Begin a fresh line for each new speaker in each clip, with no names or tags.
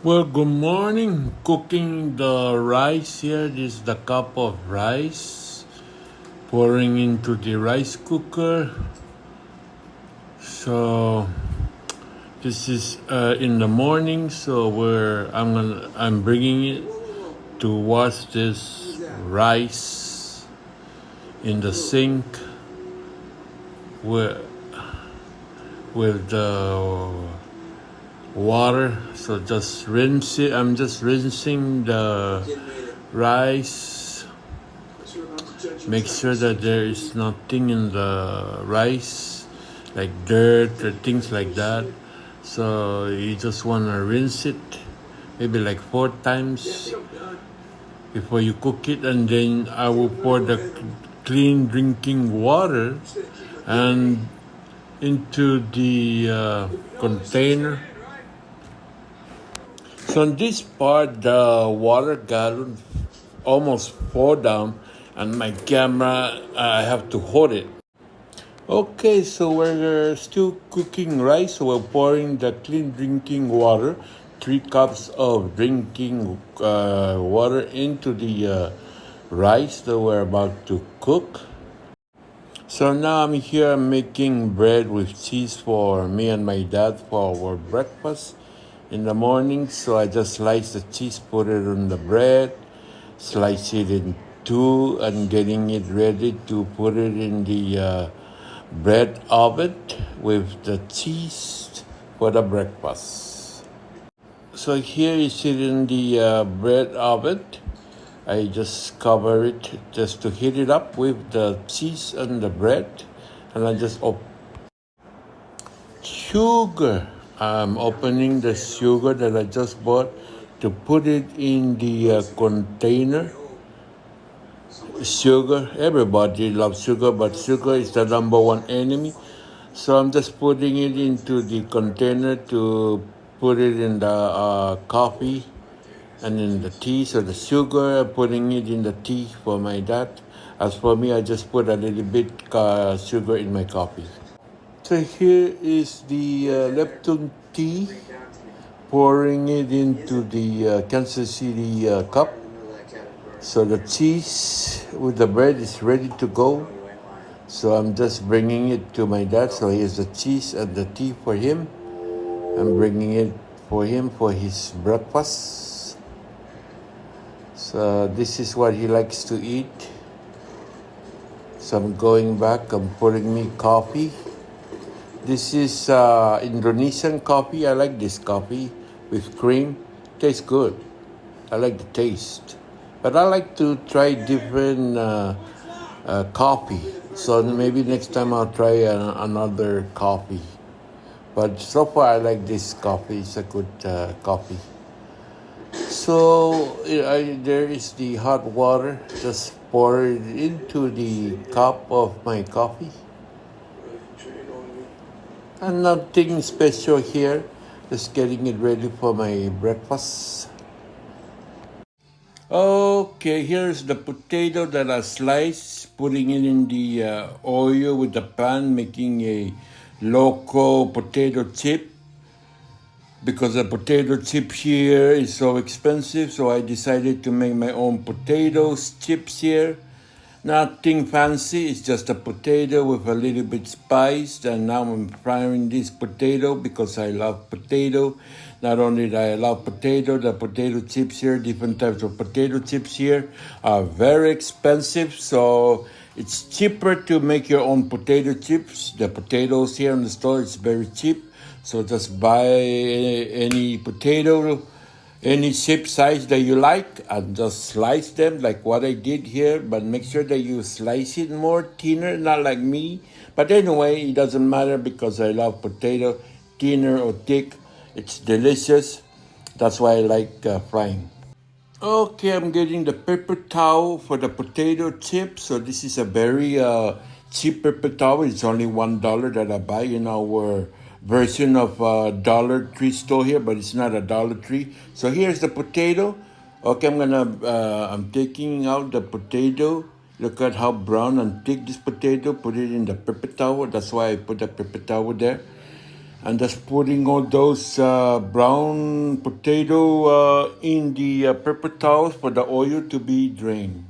Well, good morning. Cooking the rice here. This is the cup of rice. Pouring into the rice cooker. So this is in the morning. So I'm bringing it to wash this rice in the sink with the water. So just rinse it. I'm just rinsing the rice. Make sure that there is nothing in the rice, like dirt or things like that. So you just want to rinse it maybe like 4 times before you cook it, and then I will pour the clean drinking water and into the container. So on this part, the water gallon almost fall down, and my camera, I have to hold it. Okay, so we're still cooking rice. So we're pouring the clean drinking water, 3 cups of drinking water into the rice that we're about to cook. So now I'm here making bread with cheese for me and my dad for our breakfast in the morning. So I just slice the cheese, put it on the bread, slice it in two, and getting it ready to put it in the bread oven with the cheese for the breakfast. So here is it in the bread oven. I just cover it just to heat it up with the cheese and the bread, and I just sugar. I'm opening the sugar that I just bought to put it in the container. Sugar, everybody loves sugar, but sugar is the number one enemy. So I'm just putting it into the container to put it in the coffee and in the tea. So the sugar, I'm putting it in the tea for my dad. As for me, I just put a little bit sugar in my coffee. So here is the Lepton tea, pouring it into the Kansas City cup. So the cheese with the bread is ready to go. So I'm just bringing it to my dad. So here's the cheese and the tea for him. I'm bringing it for him for his breakfast. So this is what he likes to eat. So I'm going back. I'm pouring me coffee. This is Indonesian coffee. I like this coffee with cream. Tastes good. I like the taste. But I like to try different coffee. So maybe next time I'll try another coffee. But so far I like this coffee. It's a good coffee. So there is the hot water. Just pour it into the cup of my coffee. And nothing special here. Just getting it ready for my breakfast. Okay, here's the potato that I sliced, putting it in the oil with the pan, making a local potato chip. Because the potato chip here is so expensive, so I decided to make my own potato chips here. Nothing fancy, it's just a potato with a little bit spice. And now I'm frying this potato because I love potato. Not only do I love potato, the potato chips here, different types of potato chips here are very expensive. So it's cheaper to make your own potato chips. The potatoes here in the store is very cheap. So just buy any potato, any shape size that you like, and just slice them like what I did here. But make sure that you slice it more thinner, not like me. But anyway, it doesn't matter because I love potato, thinner or thick. It's delicious. That's why I like frying. Okay, I'm getting the paper towel for the potato chips. So this is a very cheap paper towel. It's only $1 that I buy in our version of Dollar Tree store here, but it's not a Dollar Tree. So here's the potato. Okay, I'm taking out the potato. Look at how brown and thick this potato. Put it in the paper towel. That's why I put the paper towel there. and just putting all those brown potato in the paper towels for the oil to be drained.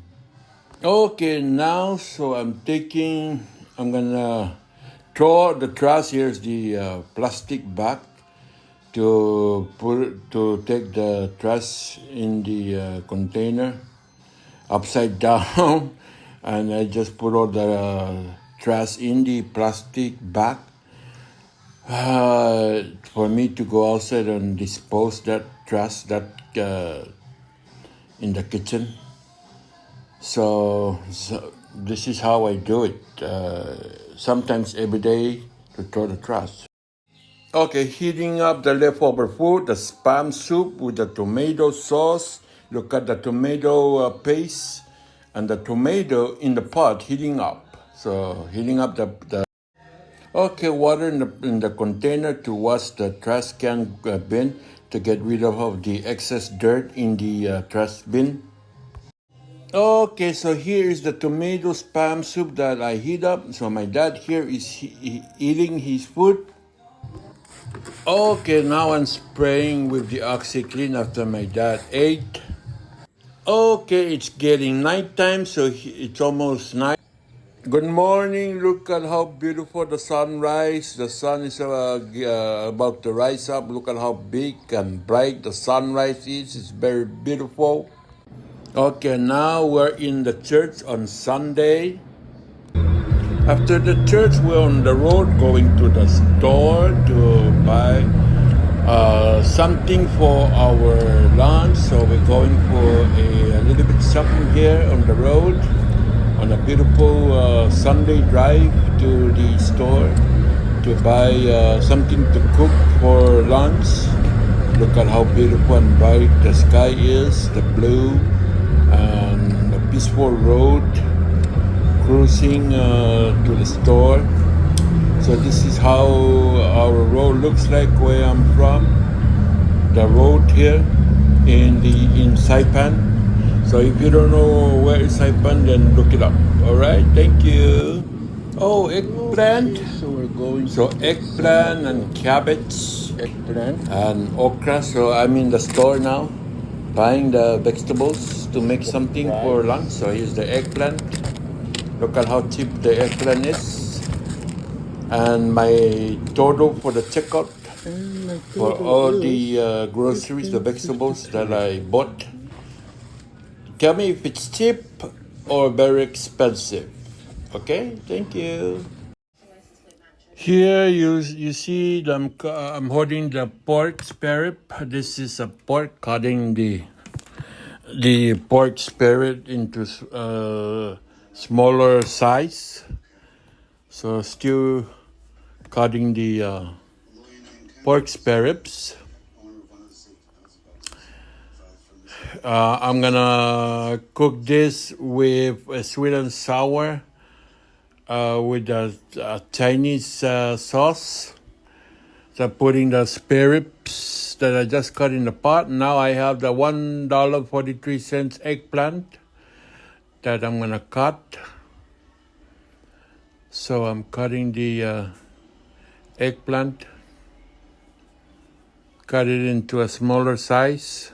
Okay, now so I'm gonna throw the trash. Here's the plastic bag to take the trash in the container upside down, and I just put all the trash in the plastic bag. For me to go outside and dispose that trash that in the kitchen. So this is how I do it. Sometimes every day to throw the trash. Okay, heating up the leftover food, the spam soup with the tomato sauce. Look at the tomato paste and the tomato in the pot heating up. So heating up the okay, water in the container to wash the trash can bin to get rid of the excess dirt in the trash bin. Okay, so here is the tomato spam soup that I heat up. So my dad here is eating his food. Okay, now I'm spraying with the OxyClean after my dad ate. Okay, it's getting nighttime, so it's almost night. Good morning. Look at how beautiful the sunrise. The sun is about to rise up. Look at how big and bright the sunrise is. It's very beautiful. Okay, now we're in the church on Sunday. After the church, we're on the road going to the store to buy something for our lunch. So we're going for a little bit shopping here on the road on a beautiful Sunday drive to the store to buy something to cook for lunch. Look at how beautiful and bright the sky is, the blue and the peaceful road cruising to the store. So this is how our road looks like where I'm from. The road here in Saipan. So if you don't know where is Saipan, then look it up. All right, thank you. Oh, eggplant.
Okay, so we're going.
So eggplant and cabbage
Eggplant.
and okra. So I'm in the store now, buying the vegetables to make something for lunch. So here's the eggplant. Look at how cheap the eggplant is. And my total for the checkout for all the groceries, the vegetables that I bought. Tell me if it's cheap or very expensive. Okay, thank you. Here you see I'm holding the pork spare rib. This is a pork, cutting the pork spare rib into smaller size. So still cutting the pork spare ribs. I'm gonna cook this with sweet and sour with a Chinese sauce. So putting the spare ribs that I just cut in the pot. Now I have the $1.43 eggplant that I'm gonna cut. So I'm cutting the eggplant. Cut it into a smaller size.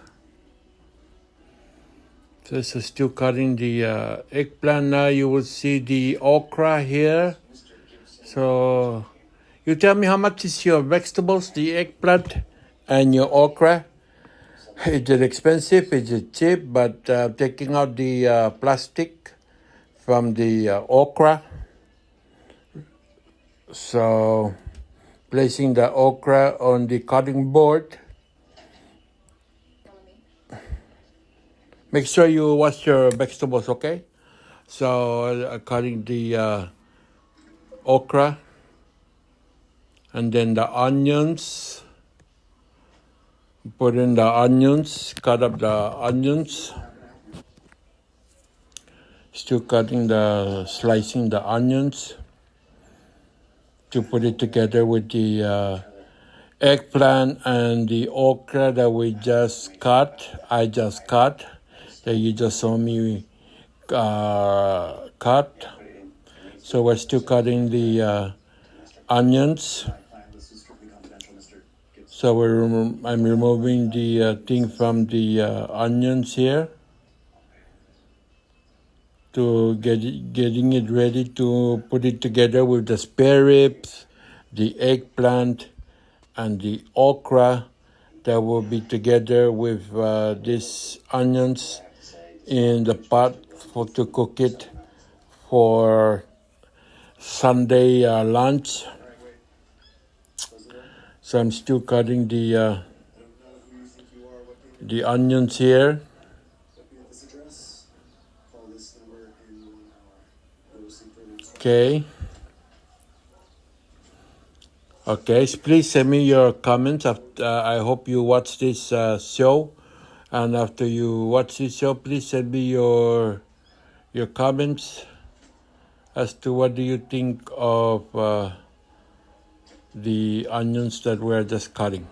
So this is still cutting the eggplant. Now you will see the okra here. So you tell me how much is your vegetables, the eggplant and your okra? Is it expensive? Is it cheap? But taking out the plastic from the okra. So placing the okra on the cutting board. Make sure you wash your vegetables, okay? So cutting the okra and then the onions. Put in the onions, cut up the onions. Still slicing the onions to put it together with the eggplant and the okra that we just cut. I just cut. That you just saw me cut. So we're still cutting the onions. So I'm removing the thing from the onions here to getting it ready to put it together with the spare ribs, the eggplant, and the okra that will be together with these onions in the pot to cook it for Sunday lunch. So I'm still cutting the onions here. Okay. Okay, so please send me your comments. I hope you watch this show. And after you watch this show, please send me your comments as to what do you think of the onions that we're just cutting.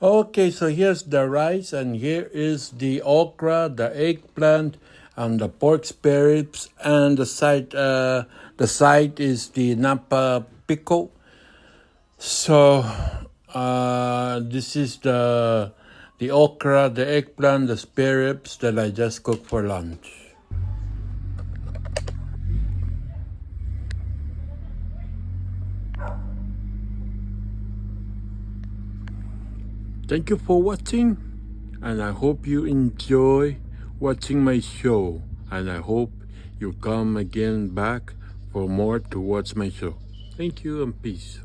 Okay, so here's the rice, and here is the okra, the eggplant, and the pork spare ribs, and the side is the napa pickle. So this is the okra, the eggplant, the spare ribs that I just cooked for lunch. Thank you for watching, and I hope you enjoy watching my show, and I hope you come again back for more to watch my show. Thank you and peace.